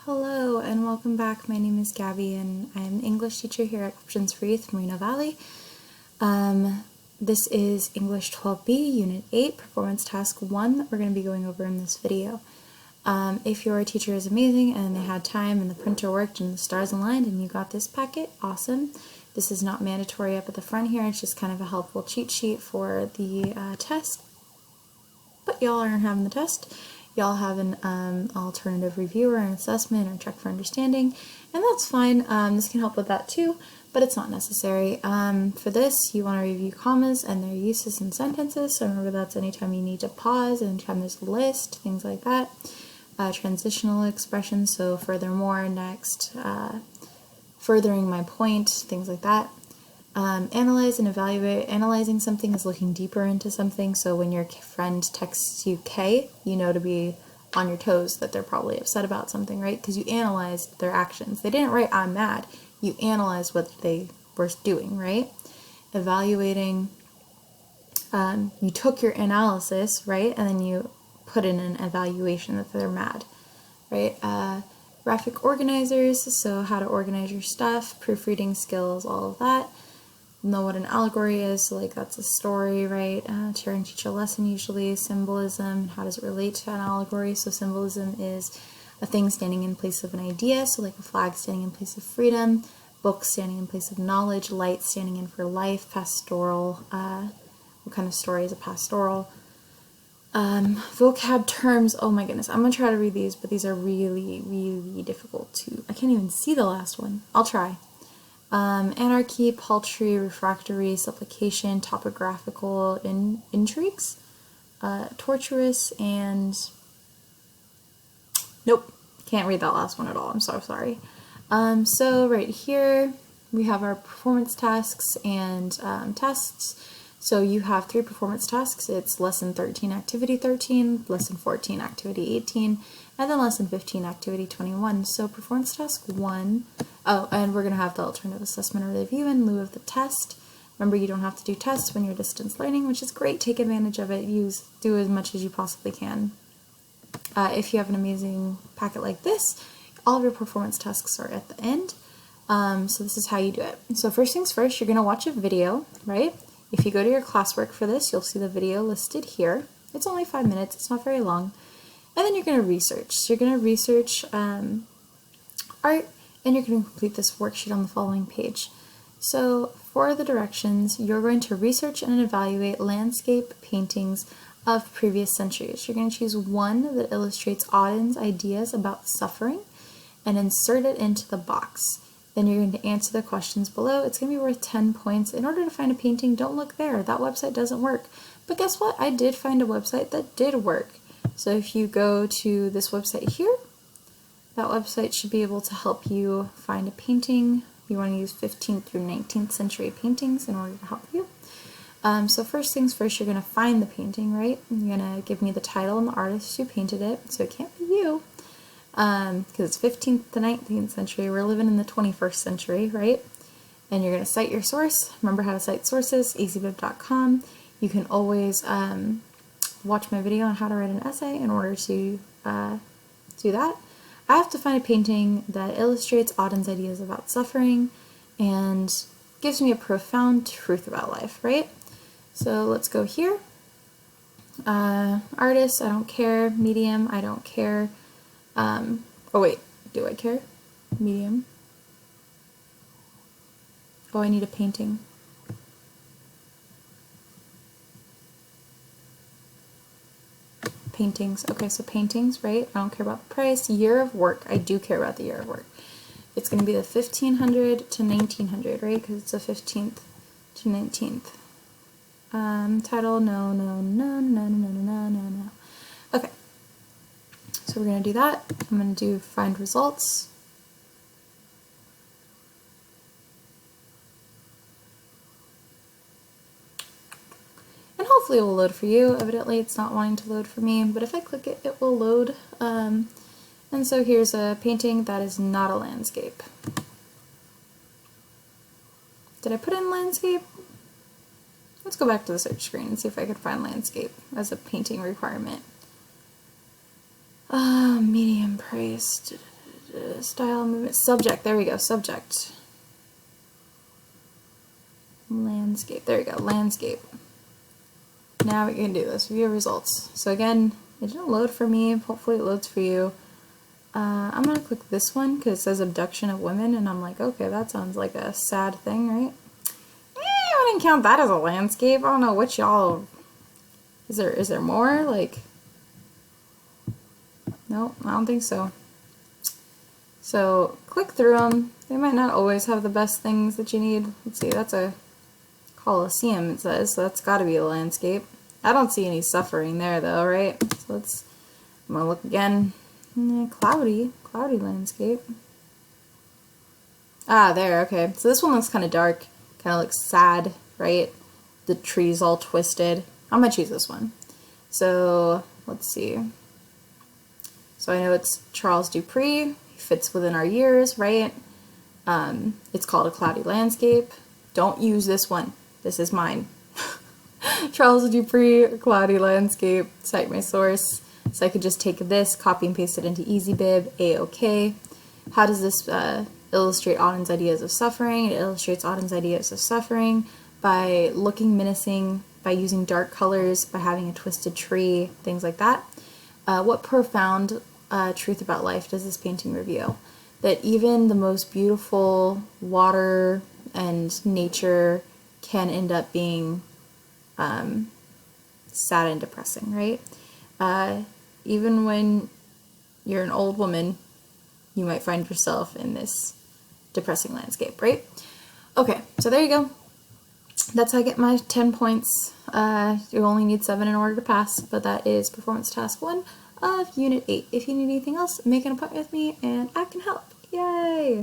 Hello and welcome back. My name is Gabby and I'm an English teacher here at Options for Youth, Moreno Valley. This is English 12B, Unit 8, Performance Task 1 that we're going to be going over in this video. If your teacher is amazing and they had time and the printer worked and the stars aligned and you got this packet, awesome. This is not mandatory up at the front here, it's just kind of a helpful cheat sheet for the test. But y'all aren't having the test. Y'all have an alternative review or an assessment or check for understanding, and that's fine. This can help with that too, but it's not necessary. For this, you want to review commas and their uses in sentences, so remember that's anytime you need to pause, anytime there's a list, things like that. Transitional expressions, so furthermore, next, furthering my point, things like that. Analyze and evaluate. Analyzing something is looking deeper into something, so when your friend texts you K, you know to be on your toes that they're probably upset about something, right? Because you analyzed their actions. They didn't write I'm mad. You analyzed what they were doing, right? Evaluating, you took your analysis, right? And then you put in an evaluation that they're mad, right? Graphic organizers, so how to organize your stuff, proofreading skills, all of that. Know what an allegory is, so like that's a story, right? Share and teach a lesson usually. Symbolism, how does it relate to an allegory? So symbolism is a thing standing in place of an idea, so like a flag standing in place of freedom, book standing in place of knowledge, light standing in for life, pastoral, what kind of story is a pastoral? Vocab terms, oh my goodness, I'm going to try to read these, but these are really, really difficult to, I can't even see the last one. I'll try. Anarchy, paltry, refractory, supplication, topographical intrigues, tortuous, and nope, can't read that last one at all, I'm so sorry. So right here we have our performance tasks and tests. So you have 3 performance tasks. It's lesson 13, activity 13, lesson 14, activity 18, and then lesson 15, activity 21. So performance task 1, oh, and we're going to have the alternative assessment or review in lieu of the test. Remember, you don't have to do tests when you're distance learning, which is great. Take advantage of it. Do as much as you possibly can. If you have an amazing packet like this, all of your performance tasks are at the end. So this is how you do it. So first things first, you're going to watch a video, right? If you go to your classwork for this, you'll see the video listed here. It's only 5 minutes, it's not very long. And then you're going to research. So you're going to research art, and you're going to complete this worksheet on the following page. So for the directions, you're going to research and evaluate landscape paintings of previous centuries. You're going to choose one that illustrates Auden's ideas about suffering and insert it into the box. Then you're going to answer the questions below. It's going to be worth 10 points. In order to find a painting, don't look there. That website doesn't work. But guess what? I did find a website that did work. So if you go to this website here, that website should be able to help you find a painting. You want to use 15th through 19th century paintings in order to help you. So first things first, you're going to find the painting, right? You're going to give me the title and the artist who painted it. So it can't be you. Because it's 15th to 19th century, we're living in the 21st century, right? And you're going to cite your source. Remember how to cite sources, easybib.com. You can always watch my video on how to write an essay in order to do that. I have to find a painting that illustrates Auden's ideas about suffering and gives me a profound truth about life, right? So let's go here. Artist, I don't care. Medium, I don't care. Oh wait, do I care? Medium. Oh, I need a painting. Paintings. Okay, so paintings, right? I don't care about the price. Year of work. I do care about the year of work. It's going to be the 1500 to 1900, right? Because it's the 15th to 19th. Title, no. Okay. So we're going to do that. I'm going to do find results. And hopefully it will load for you. Evidently it's not wanting to load for me, but if I click it, it will load. And so here's a painting that is not a landscape. Did I put in landscape? Let's go back to the search screen and see if I can find landscape as a painting requirement. Medium price. Style, movement, subject. There we go. Subject. Landscape. There we go. Landscape. Now we can do this. View results. So again, it didn't load for me. Hopefully it loads for you. I'm going to click this one because it says abduction of women, and I'm like, okay, that sounds like a sad thing, right? I wouldn't count that as a landscape. I don't know what y'all... Is there more? Like... Nope, I don't think so. So, click through them. They might not always have the best things that you need. Let's see, that's a Colosseum, it says, so that's got to be a landscape. I don't see any suffering there, though, right? So I'm going to look again. Cloudy landscape. Ah, there, okay. So this one looks kind of dark, kind of looks sad, right? The tree's all twisted. I'm going to choose this one. So, let's see. So I know it's Charles Dupree. He fits within our years, right? It's called A Cloudy Landscape. Don't use this one. This is mine. Charles Dupree, Cloudy Landscape. Cite my source. So I could just take this, copy and paste it into EasyBib, A-OK. How does this illustrate Auden's ideas of suffering? It illustrates Auden's ideas of suffering by looking menacing, by using dark colors, by having a twisted tree, things like that. What profound truth about life does this painting reveal? That even the most beautiful water and nature can end up being sad and depressing, right? Even when you're an old woman, you might find yourself in this depressing landscape, right? Okay, so there you go. That's how I get my 10 points. You only need 7 in order to pass, but that is performance task 1 of Unit 8. If you need anything else, make an appointment with me and I can help. Yay!